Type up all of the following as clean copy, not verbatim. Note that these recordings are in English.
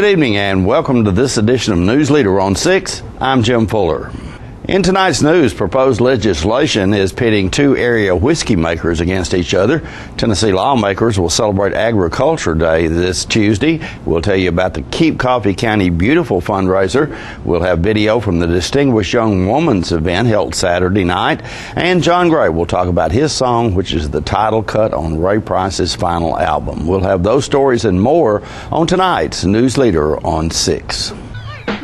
evening and welcome to this edition of Newsleader on 6. I'm Jim Fuller. In tonight's news, proposed legislation is pitting two area whiskey makers against each other. Tennessee lawmakers will celebrate Agriculture Day this Tuesday. We'll tell you about the Keep Coffee County Beautiful fundraiser. We'll have video from the Distinguished Young Woman's event held Saturday night. And John Gray will talk about his song, which is the title cut on Ray Price's final album. We'll have those stories and more on tonight's Newsleader on 6.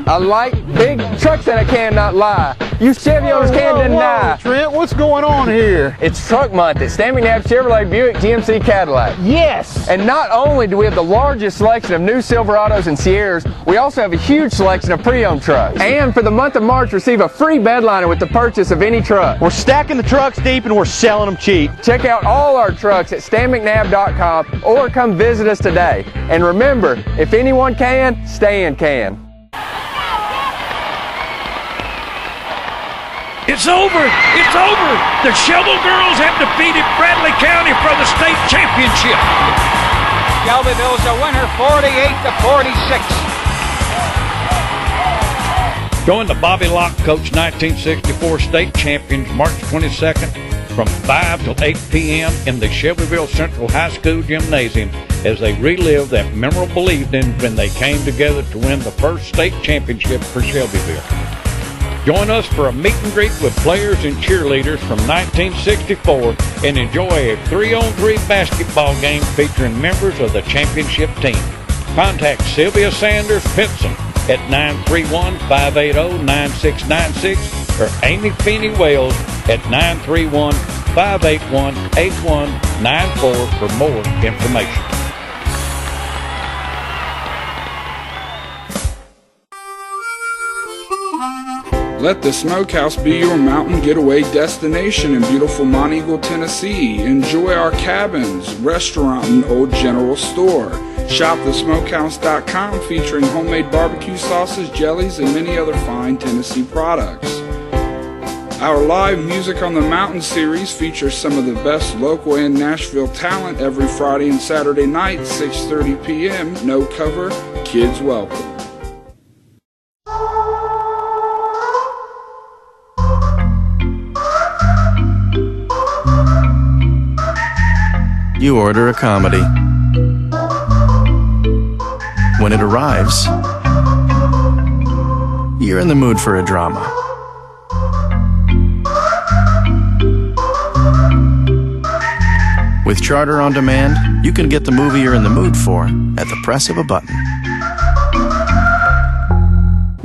I like big trucks and I cannot lie. You Chevy owners can't deny. Trent, what's going on here? It's truck month at Stanley Knapp Chevrolet Buick GMC Cadillac. Yes! And not only do we have the largest selection of new Silverados and Sierras, we also have a huge selection of pre-owned trucks. And for the month of March, receive a free bedliner with the purchase of any truck. We're stacking the trucks deep and we're selling them cheap. Check out all our trucks at stanmcnab.com or come visit us today. And remember, if anyone can, Stan can. It's over! It's over! The Shovel Girls have defeated Bradley County for the state championship. Shelbyville's a winner, 48-46. Join the Bobby Locke Coach 1964 state champions March 22nd from 5 till 8 p.m. in the Shelbyville Central High School Gymnasium as they relive that memorable evening when they came together to win the first state championship for Shelbyville. Join us for a meet and greet with players and cheerleaders from 1964 and enjoy a 3-on-3 basketball game featuring members of the championship team. Contact Sylvia Sanders Pinson at 931-580-9696 or Amy Feeney Wells at 931-581-8194 for more information. Let the Smokehouse be your mountain getaway destination in beautiful Monteagle, Tennessee. Enjoy our cabins, restaurant, and old general store. Shop thesmokehouse.com featuring homemade barbecue sauces, jellies, and many other fine Tennessee products. Our live Music on the Mountain series features some of the best local and Nashville talent every Friday and Saturday night, 6:30 p.m. No cover, kids welcome. You order a comedy. When it arrives, you're in the mood for a drama. With Charter on Demand, you can get the movie you're in the mood for at the press of a button.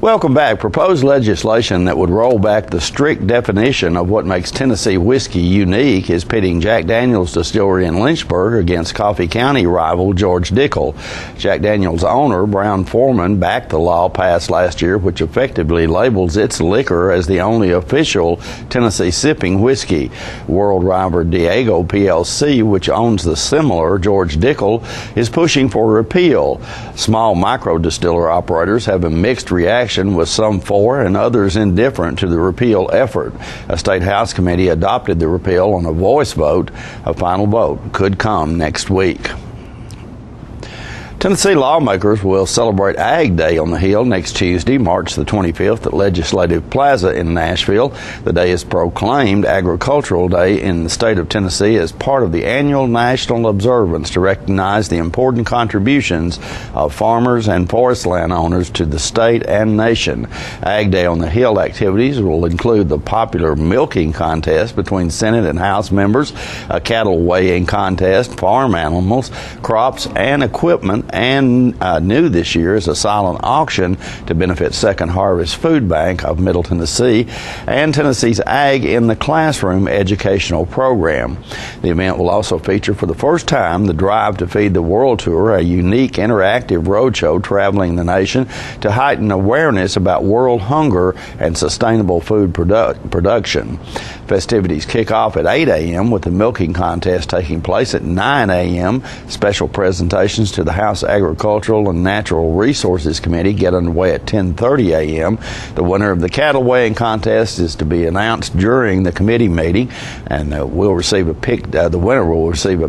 Welcome back. Proposed legislation that would roll back the strict definition of what makes Tennessee whiskey unique is pitting Jack Daniel's distillery in Lynchburg against Coffee County rival George Dickel. Jack Daniel's owner, Brown Foreman, backed the law passed last year, which effectively labels its liquor as the only official Tennessee sipping whiskey. World rival Diego PLC, which owns the similar George Dickel, is pushing for repeal. Small micro distiller operators have a mixed reaction, with some for and others indifferent to the repeal effort. A state house committee adopted the repeal on a voice vote. A final vote could come next week. Tennessee lawmakers will celebrate Ag Day on the Hill next Tuesday, March the 25th at Legislative Plaza in Nashville. The day is proclaimed Agricultural Day in the state of Tennessee as part of the annual national observance to recognize the important contributions of farmers and forest landowners to the state and nation. Ag Day on the Hill activities will include the popular milking contest between Senate and House members, a cattle weighing contest, farm animals, crops, and equipment, and new this year is a silent auction to benefit Second Harvest Food Bank of Middle Tennessee and Tennessee's Ag in the Classroom educational program. The event will also feature for the first time the Drive to Feed the World Tour, a unique interactive roadshow traveling the nation to heighten awareness about world hunger and sustainable food production. Festivities kick off at 8 a.m. with the milking contest taking place at 9 a.m. Special presentations to the House House Agricultural and Natural Resources Committee get underway at 10:30 a.m. The winner of the cattle weighing contest is to be announced during the committee meeting, and the winner will receive a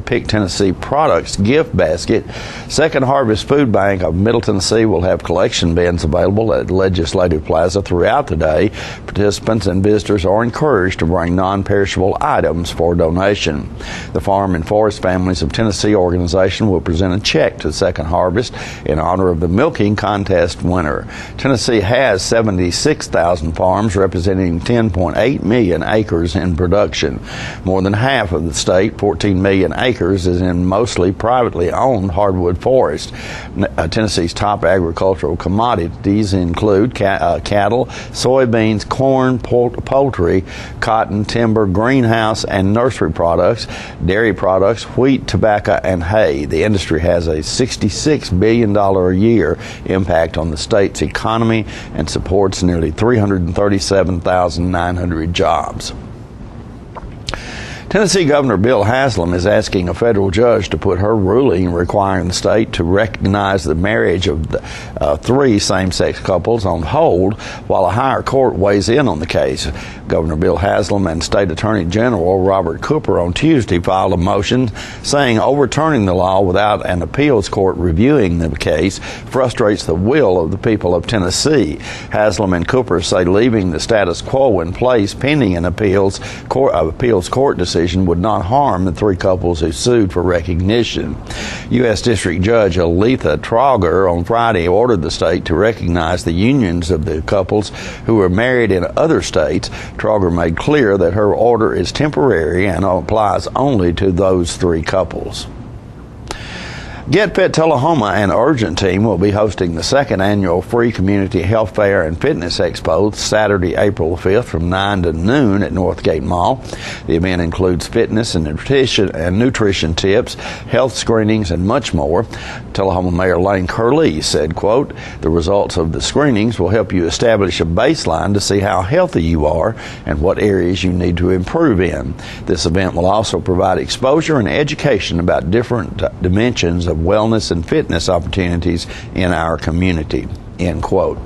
Pick Tennessee Products gift basket. Second Harvest Food Bank of Middle Tennessee will have collection bins available at Legislative Plaza throughout the day. Participants and visitors are encouraged to bring non-perishable items for donation. The Farm and Forest Families of Tennessee organization will present a check to Second Harvest in honor of the milking contest winner. Tennessee has 76,000 farms representing 10.8 million acres in production. More than half of the state, 14 million acres, is in mostly privately owned hardwood forest. Tennessee's top agricultural commodities include cattle, soybeans, corn, poultry, cotton, timber, greenhouse and nursery products, dairy products, wheat, tobacco, and hay. The industry has a $66 billion a year impact on the state's economy and supports nearly 337,900 jobs. Tennessee Governor Bill Haslam is asking a federal judge to put her ruling requiring the state to recognize the marriage of three same-sex couples on hold while a higher court weighs in on the case. Governor Bill Haslam and State Attorney General Robert Cooper on Tuesday filed a motion saying overturning the law without an appeals court reviewing the case frustrates the will of the people of Tennessee. Haslam and Cooper say leaving the status quo in place pending an appeals court decision would not harm the three couples who sued for recognition. U.S. District Judge Aletha Trauger on Friday ordered the state to recognize the unions of the couples who were married in other states. Trauger made clear that her order is temporary and applies only to those three couples. Get Fit Tullahoma and Urgent Team will be hosting the second annual Free Community Health Fair and Fitness Expo Saturday, April 5th from 9 to noon at Northgate Mall. The event includes fitness and nutrition tips, health screenings, and much more. Tullahoma Mayor Lane Curley said, quote, "The results of the screenings will help you establish a baseline to see how healthy you are and what areas you need to improve in. This event will also provide exposure and education about different dimensions of wellness and fitness opportunities in our community," end quote.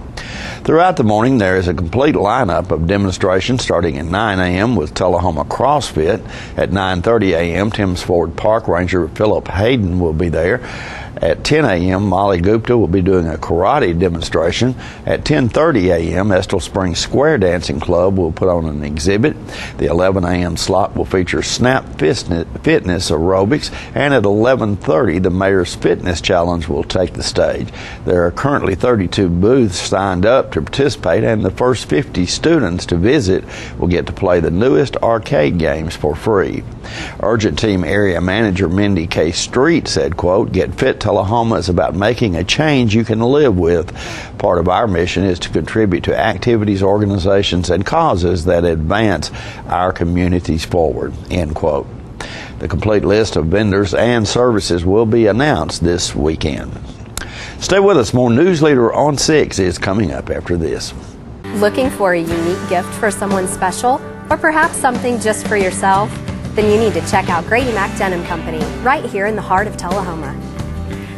Throughout the morning, there is a complete lineup of demonstrations starting at 9 a.m. with Tullahoma CrossFit. At 9:30 a.m., Timms Ford Park Ranger Philip Hayden will be there. At 10 a.m., Molly Gupta will be doing a karate demonstration. At 10:30 a.m., Estill Springs Square Dancing Club will put on an exhibit. The 11 a.m. slot will feature Snap Fitness aerobics, and at 11:30, the Mayor's Fitness Challenge will take the stage. There are currently 32 booths signed up to participate, and the first 50 students to visit will get to play the newest arcade games for free. Urgent Team Area Manager Mindy K. Street said, quote, "Get Fit Tullahoma is about making a change you can live with. Part of our mission is to contribute to activities, organizations, and causes that advance our communities forward," end quote. The complete list of vendors and services will be announced this weekend. Stay with us. More Newsleader on 6 is coming up after this. Looking for a unique gift for someone special, or perhaps something just for yourself? Then you need to check out Grady Mac Denim Company, right here in the heart of Tullahoma.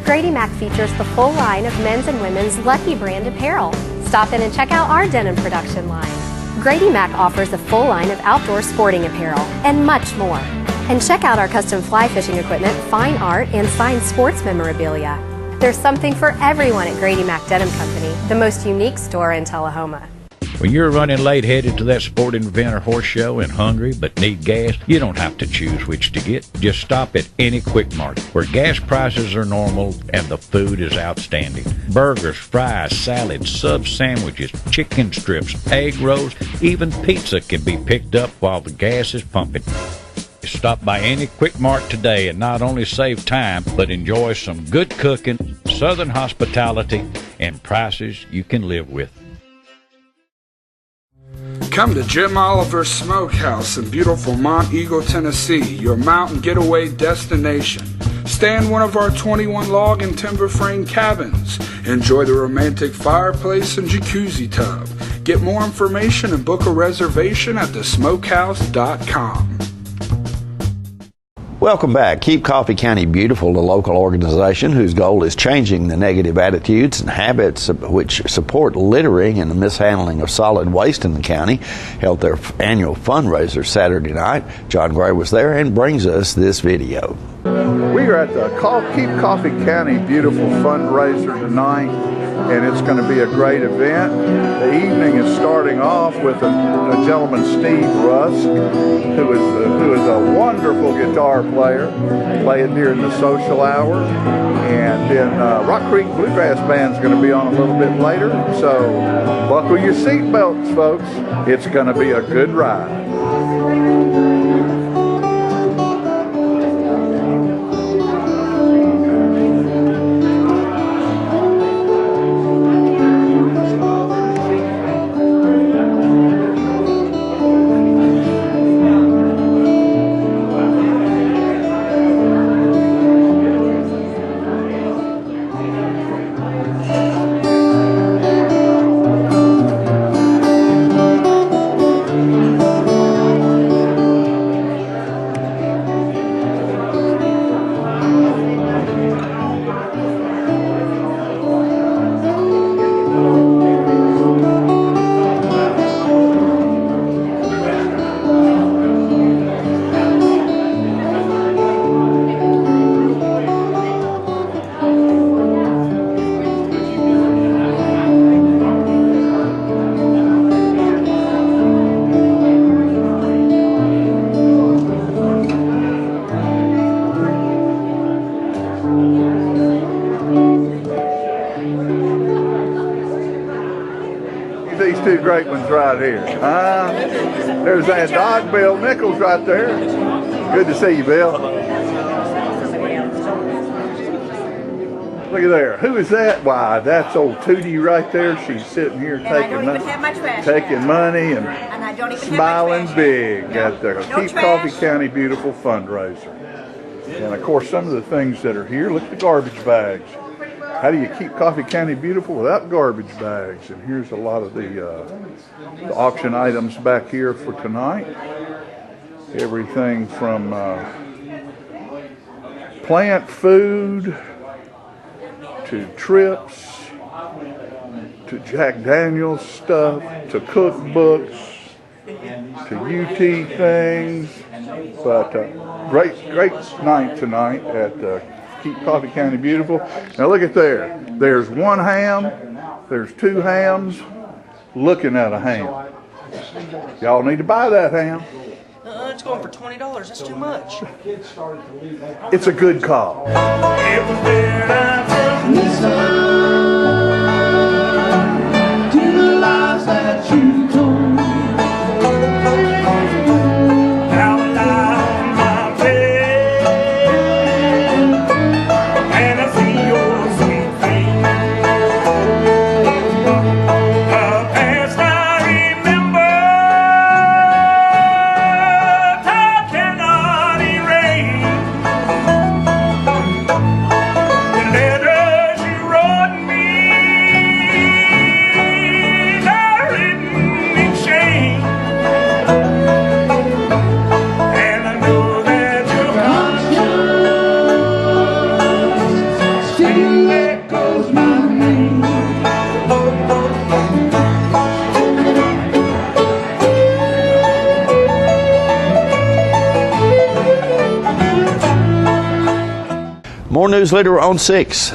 Grady Mac features the full line of men's and women's Lucky brand apparel. Stop in and check out our denim production line. Grady Mac offers a full line of outdoor sporting apparel and much more. And check out our custom fly fishing equipment, fine art, and signed sports memorabilia. There's something for everyone at Grady Mac Denim Company, the most unique store in Tullahoma. When you're running late headed to that sporting event or horse show and hungry but need gas, you don't have to choose which to get. Just stop at any Quick Mart where gas prices are normal and the food is outstanding. Burgers, fries, salads, sub sandwiches, chicken strips, egg rolls, even pizza can be picked up while the gas is pumping. Stop by any Quick Mart today and not only save time, but enjoy some good cooking, southern hospitality, and prices you can live with. Come to Jim Oliver's Smokehouse in beautiful Mont Eagle, Tennessee, your mountain getaway destination. Stay in one of our 21 log and timber frame cabins. Enjoy the romantic fireplace and jacuzzi tub. Get more information and book a reservation at thesmokehouse.com. Welcome back. Keep Coffee County Beautiful, the local organization whose goal is changing the negative attitudes and habits which support littering and the mishandling of solid waste in the county, held their annual fundraiser Saturday night. John Gray was there and brings us this video. We are at the Keep Coffee County Beautiful fundraiser tonight, and it's going to be a great event. The evening is starting off with a gentleman, Steve Rusk, who is a wonderful guitar player, playing during the social hour. And then Rock Creek Bluegrass Band's going to be on a little bit later. So buckle your seatbelts, folks. It's going to be a good ride. These two great ones right here. There's that dog, Bill Nichols, right there. Good to see you, Bill. Look at there. Who is that? Why, that's old Tootie right there. She's sitting here taking money and smiling big at the Keep Coffee County Beautiful fundraiser. And of course, some of the things that are here, look at the garbage bags. How do you keep Coffee County beautiful without garbage bags? And here's a lot of the auction items back here for tonight. Everything from plant food to trips to Jack Daniels stuff to cookbooks to UT things. But great night tonight at Keep Coffee County Beautiful. Now look at there. There's one ham. There's two hams looking at a ham. Y'all need to buy that ham. It's going for $20. That's too much. It's a good call. More Newsleader on 6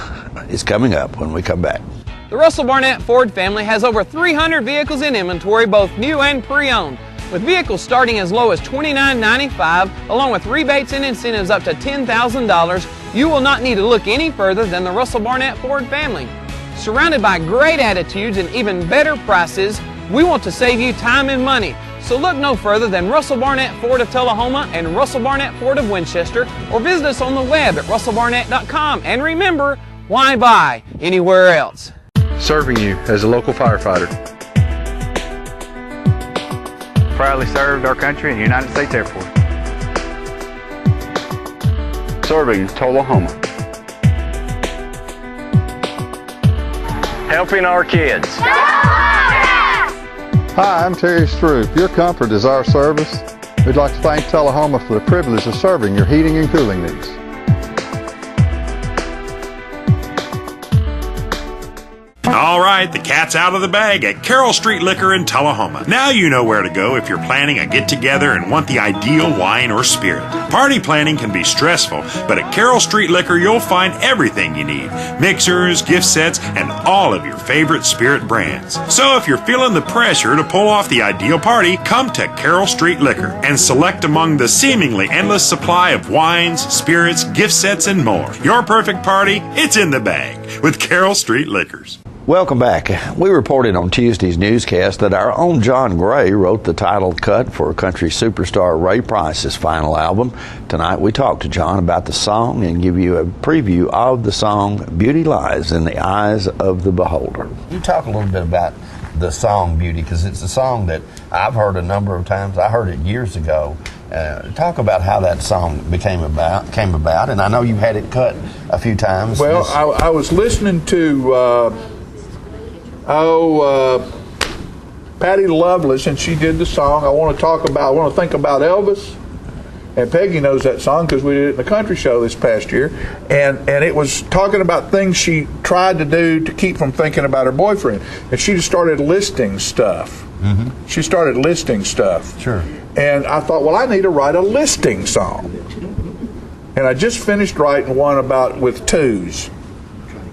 is coming up when we come back. The Russell Barnett Ford family has over 300 vehicles in inventory, both new and pre-owned. With vehicles starting as low as $29.95, along with rebates and incentives up to $10,000, you will not need to look any further than the Russell Barnett Ford family. Surrounded by great attitudes and even better prices, we want to save you time and money. So look no further than Russell Barnett Ford of Tullahoma and Russell Barnett Ford of Winchester, or visit us on the web at russellbarnett.com. And remember, why buy anywhere else? Serving you as a local firefighter. Proudly served our country in the United States Air Force. Serving Tullahoma. Helping our kids. Hi, I'm Terry Stroop. Your comfort is our service. We'd like to thank Tullahoma for the privilege of serving your heating and cooling needs. All right, the cat's out of the bag at Carroll Street Liquor in Tullahoma. Now you know where to go if you're planning a get-together and want the ideal wine or spirit. Party planning can be stressful, but at Carroll Street Liquor you'll find everything you need. Mixers, gift sets, and all of your favorite spirit brands. So if you're feeling the pressure to pull off the ideal party, come to Carroll Street Liquor and select among the seemingly endless supply of wines, spirits, gift sets, and more. Your perfect party, it's in the bag with Carroll Street Liquors. Welcome back. We reported on Tuesday's newscast that our own John Gray wrote the title cut for country superstar Ray Price's final album. Tonight we talked to John about the song and give you a preview of the song Beauty Lies in the Eyes of the Beholder. You talk a little bit about the song Beauty, because it's a song that I've heard a number of times. I heard it years ago. Talk about how that song came about, and I know you had it cut a few times. Well, I was listening to Patty Loveless, and she did the song. I want to think about Elvis, and Peggy knows that song because we did it in the country show this past year, and it was talking about things she tried to do to keep from thinking about her boyfriend, and she just started listing stuff. Mm-hmm. She started listing stuff. Sure. And I thought, well, I need to write a listing song, and I just finished writing one with twos.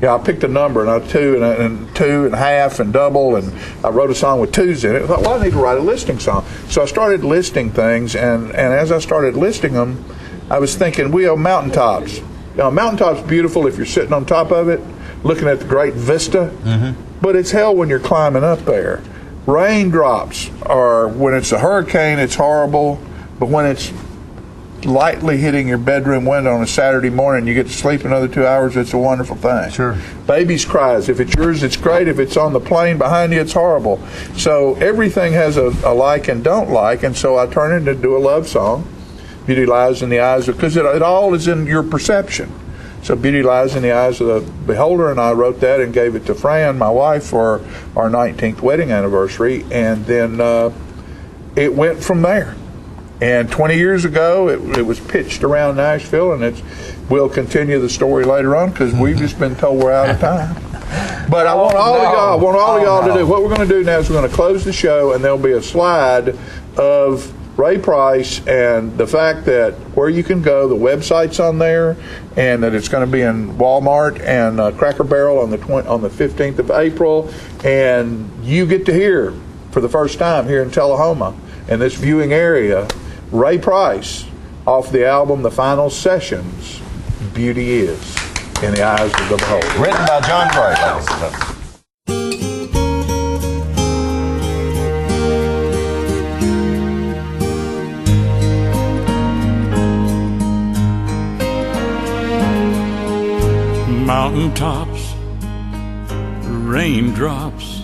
Yeah, I picked a number, and I two and half and double, and I wrote a song with twos in it. I thought, well, I need to write a listing song. So I started listing things, and as I started listing them, I was thinking, mountaintops. Mountaintops beautiful if you're sitting on top of it, looking at the great vista, but it's hell when you're climbing up there. Raindrops are, when it's a hurricane, it's horrible, but when it's lightly hitting your bedroom window on a Saturday morning, you get to sleep another 2 hours, it's a wonderful thing. Sure. Baby's cries, if it's yours, it's great. If it's on the plane behind you, it's horrible. So everything has a like and don't like, and so I turn it into a love song. Beauty lies in the eyes of, because it all is in your perception. So Beauty Lies in the Eyes of the Beholder, and I wrote that and gave it to Fran, my wife, for our 19th wedding anniversary, and then it went from there. And 20 years ago, it was pitched around Nashville, and we'll continue the story later on because we've just been told we're out of time. But I want all of y'all to do, what we're going to do now is we're going to close the show, and there'll be a slide of Ray Price and the fact that where you can go, the website's on there, and that it's going to be in Walmart and Cracker Barrel on the 15th of April, and you get to hear for the first time here in Tullahoma in this viewing area, Ray Price off the album The Final Sessions, Beauty Is in the Eyes of the Beholder. Written by John Gray, ladies and gentlemen. Mountaintops, raindrops,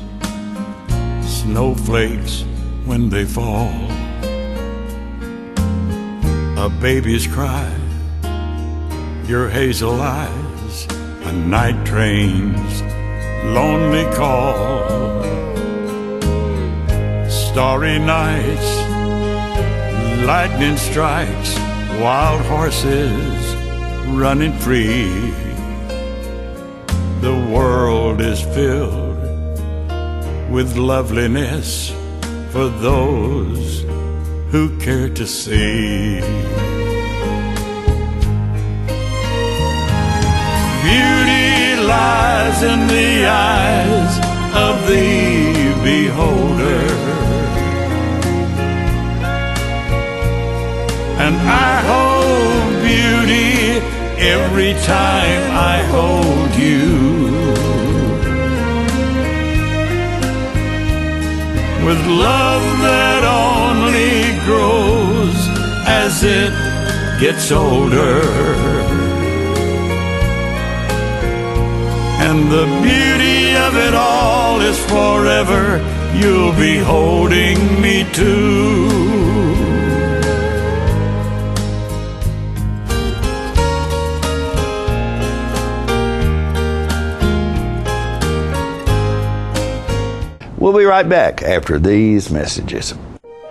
snowflakes when they fall, a baby's cry, your hazel eyes, a night train's lonely call, starry nights, lightning strikes, wild horses running free. The world is filled with loveliness for those who care to see. Beauty lies in the eyes of the beholder, and I hold beauty every time I hold you. With love that only grows as it gets older, and the beauty of it all is forever. You'll be holding me too. We'll be right back after these messages.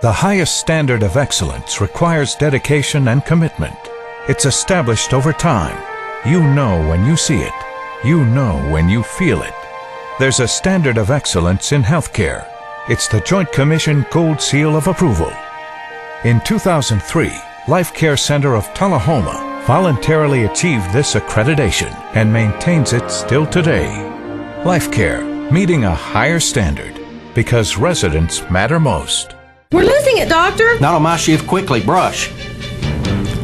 The highest standard of excellence requires dedication and commitment. It's established over time. You know when you see it. You know when you feel it. There's a standard of excellence in healthcare. It's the Joint Commission Gold Seal of Approval. In 2003, Life Care Center of Tullahoma voluntarily achieved this accreditation and maintains it still today. Life Care, meeting a higher standard because residents matter most. We're losing it, Doctor. Not on my shift. Quickly, brush.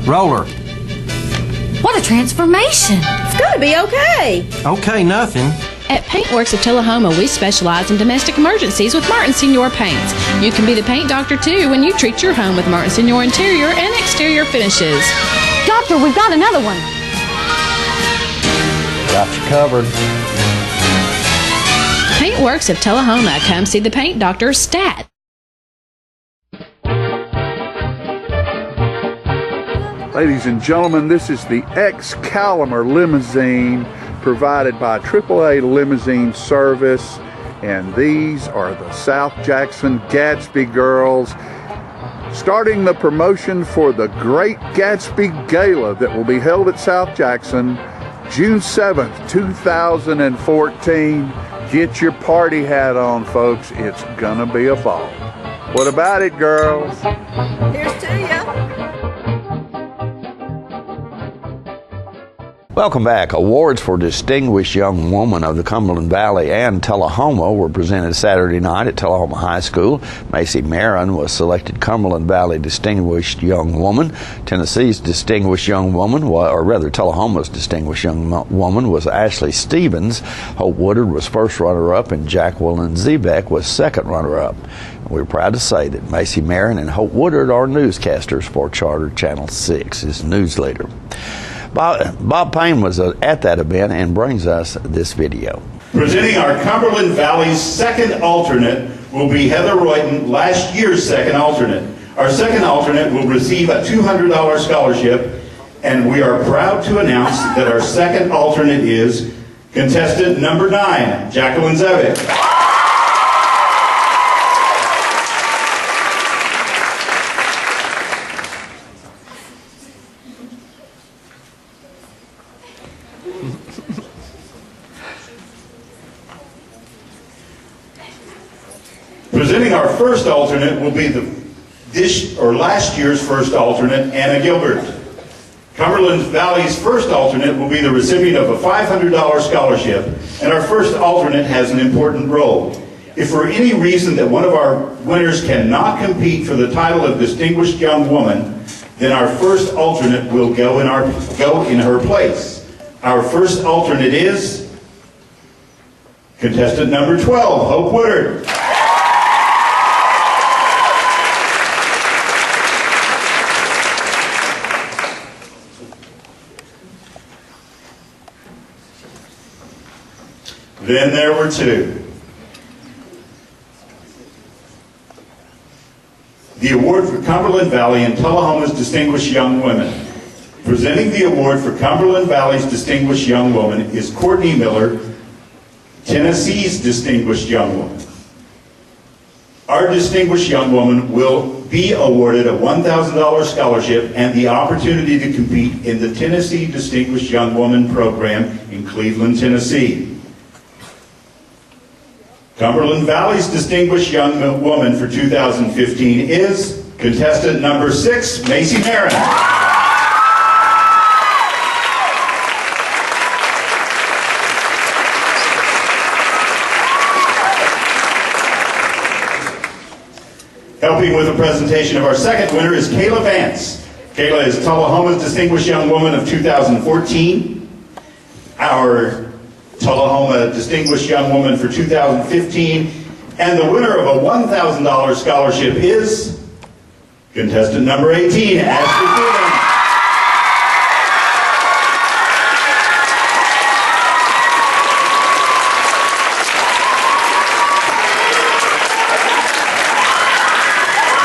Roller. What a transformation. It's got to be okay. Okay, nothing. At Paintworks of Tullahoma, we specialize in domestic emergencies with Martin Senior Paints. You can be the paint doctor, too, when you treat your home with Martin Senior interior and exterior finishes. Doctor, we've got another one. Got you covered. Paintworks of Tullahoma. Come see the paint doctor, Stat. Ladies and gentlemen, this is the Excalibur limousine provided by AAA Limousine Service, and these are the South Jackson Gatsby girls starting the promotion for the Great Gatsby Gala that will be held at South Jackson June 7th, 2014. Get your party hat on, folks. It's gonna be a ball. What about it, girls? Here's to ya. Welcome back. Awards for Distinguished Young Woman of the Cumberland Valley and Tullahoma were presented Saturday night at Tullahoma High School. Macy Marin was selected Cumberland Valley Distinguished Young Woman. Tennessee's Distinguished Young Woman, or rather Tullahoma's Distinguished Young Woman, was Ashley Stevens. Hope Woodard was first runner-up, and Jacqueline Zebeck was second runner-up. We're proud to say that Macy Marin and Hope Woodard are newscasters for Charter Channel 6's Newsleader. Bob Payne was at that event and brings us this video. Presenting our Cumberland Valley's second alternate will be Heather Royton, last year's second alternate. Our second alternate will receive a $200 scholarship, and we are proud to announce that our second alternate is contestant number 9, Jacqueline Zebeck. Presenting our first alternate will be last year's first alternate, Anna Gilbert. Cumberland Valley's first alternate will be the recipient of a $500 scholarship, and our first alternate has an important role. If for any reason that one of our winners cannot compete for the title of Distinguished Young Woman, then our first alternate will go in her place. Our first alternate is contestant number 12, Hope Woodard. Then there were two. The award for Cumberland Valley and Tullahoma's Distinguished Young Women. Presenting the award for Cumberland Valley's Distinguished Young Woman is Courtney Miller, Tennessee's Distinguished Young Woman. Our Distinguished Young Woman will be awarded a $1,000 scholarship and the opportunity to compete in the Tennessee Distinguished Young Woman program in Cleveland, Tennessee. Cumberland Valley's Distinguished Young Woman for 2015 is contestant number 6, Macy Marin. Helping with the presentation of our second winner is Kayla Vance. Kayla is Tullahoma's Distinguished Young Woman of 2014. Our Tullahoma Distinguished Young Woman for 2015, and the winner of a $1,000 scholarship is contestant number 18, Ashley Stevens.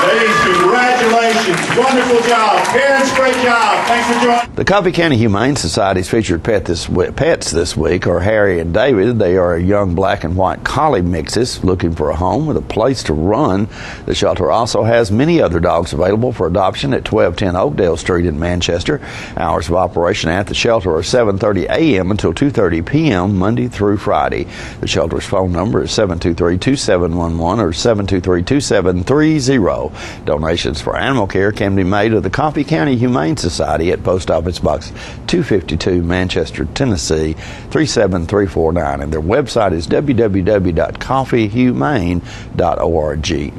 Ladies, congratulations. Wonderful job. Parents, great job. Thanks for joining. The Coffee County Humane Society's featured pets this week are Harry and David. They are young black and white collie mixes looking for a home with a place to run. The shelter also has many other dogs available for adoption at 1210 Oakdale Street in Manchester. Hours of operation at the shelter are 7:30 a.m. until 2:30 p.m. Monday through Friday. The shelter's phone number is 723-2711 or 723-2730. Donations for animal care can be made to the Coffee County Humane Society at Post Office Box 252, Manchester, Tennessee 37349, and their website is www.coffeehumane.org.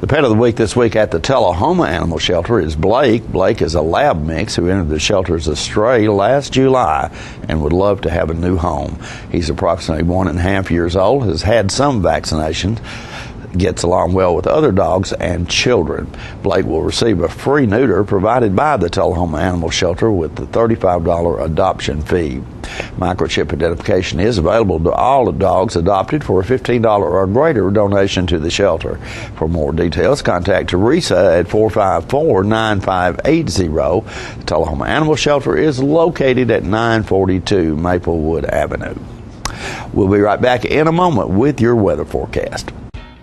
The pet of the week this week at the Tullahoma Animal Shelter is Blake. Blake is a lab mix who entered the shelter as a stray last July and would love to have a new home. He's approximately 1.5 years old, has had some vaccinations, gets along well with other dogs and children. Blake will receive a free neuter provided by the Tullahoma Animal Shelter with the $35 adoption fee. Microchip identification is available to all dogs adopted for a $15 or greater donation to the shelter. For more details, contact Teresa at 454-9580. The Tullahoma Animal Shelter is located at 942 Maplewood Avenue. We'll be right back in a moment with your weather forecast.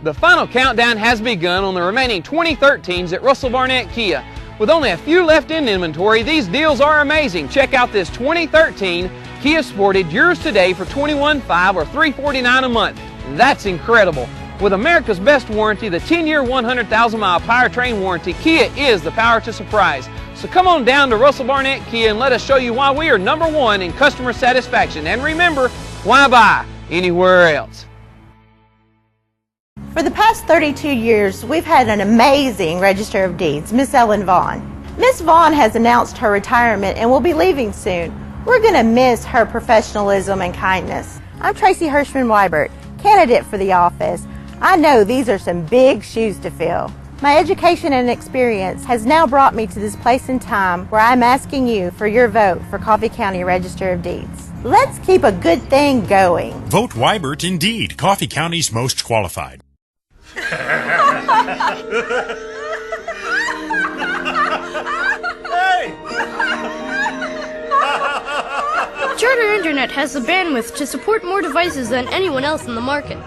The final countdown has begun on the remaining 2013s at Russell Barnett Kia. With only a few left in inventory, these deals are amazing. Check out this 2013 Kia Sportage, yours today for $21,500 or $349 a month. That's incredible. With America's best warranty, the 10-year, 100,000-mile powertrain warranty, Kia is the power to surprise. So come on down to Russell Barnett Kia and let us show you why we are #1 in customer satisfaction. And remember, why buy anywhere else? For the past 32 years, we've had an amazing Register of Deeds, Miss Ellen Vaughn. Miss Vaughn has announced her retirement and will be leaving soon. We're going to miss her professionalism and kindness. I'm Tracy Hirschman-Weibert, candidate for the office. I know these are some big shoes to fill. My education and experience has now brought me to this place and time where I'm asking you for your vote for Coffee County Register of Deeds. Let's keep a good thing going. Vote Weibert indeed, Coffee County's most qualified. Charter Internet has the bandwidth to support more devices than anyone else in the market.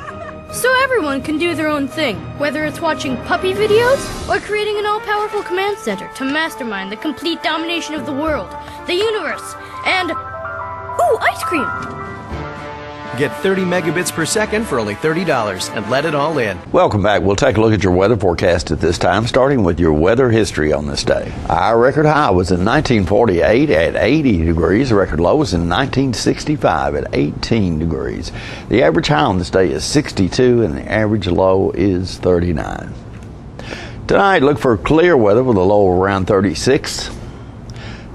So everyone can do their own thing, whether it's watching puppy videos or creating an all-powerful command center to mastermind the complete domination of the world, the universe, and... ooh, ice cream! Get 30 megabits per second for only $30 and let it all in. Welcome back. We'll take a look at your weather forecast at this time, starting with your weather history on this day. Our record high was in 1948 at 80 degrees. The record low was in 1965 at 18 degrees. The average high on this day is 62 and the average low is 39. Tonight, look for clear weather with a low around 36.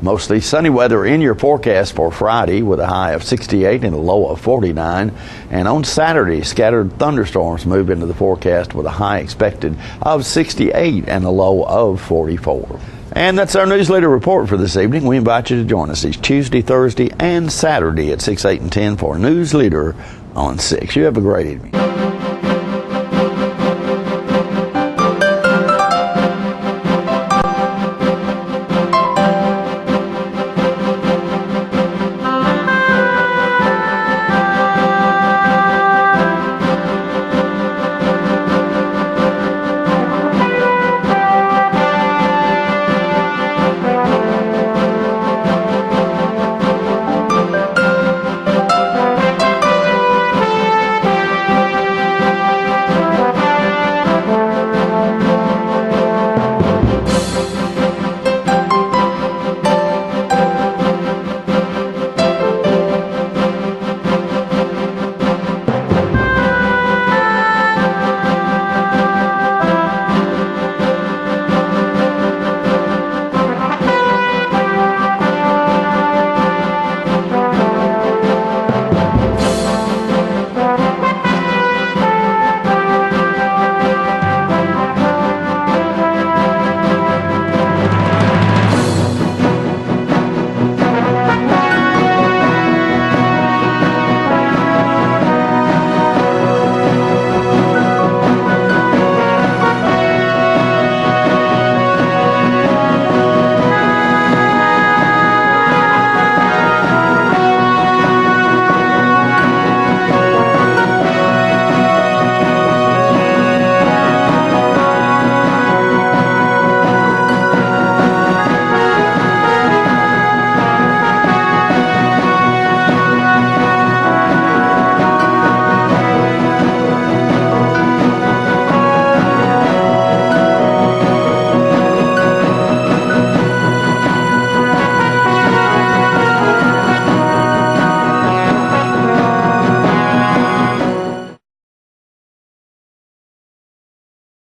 Mostly sunny weather in your forecast for Friday with a high of 68 and a low of 49. And on Saturday, scattered thunderstorms move into the forecast with a high expected of 68 and a low of 44. And that's our Newsleader report for this evening. We invite you to join us each Tuesday, Thursday, and Saturday at 6, 8, and 10 for Newsleader on 6. You have a great evening.